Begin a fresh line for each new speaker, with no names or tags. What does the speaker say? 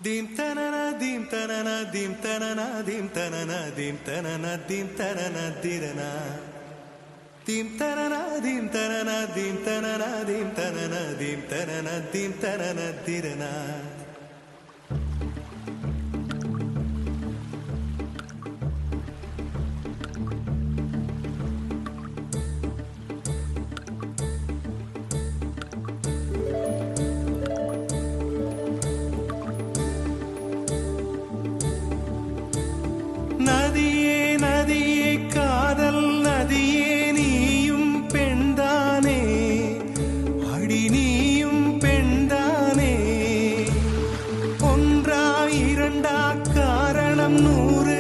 Dim tanana dim tanana dim tanana dim tanana dim tanana dim tanana dirana dim tanana dim tanana dim tanana dim tanana dim tanana dim tanana dirana நதியே நதியே காதல் நதியே நீயும் பெண்தானே அடி நீயும் பெண்தானே ஒன்றா இரண்டா காரணம் 100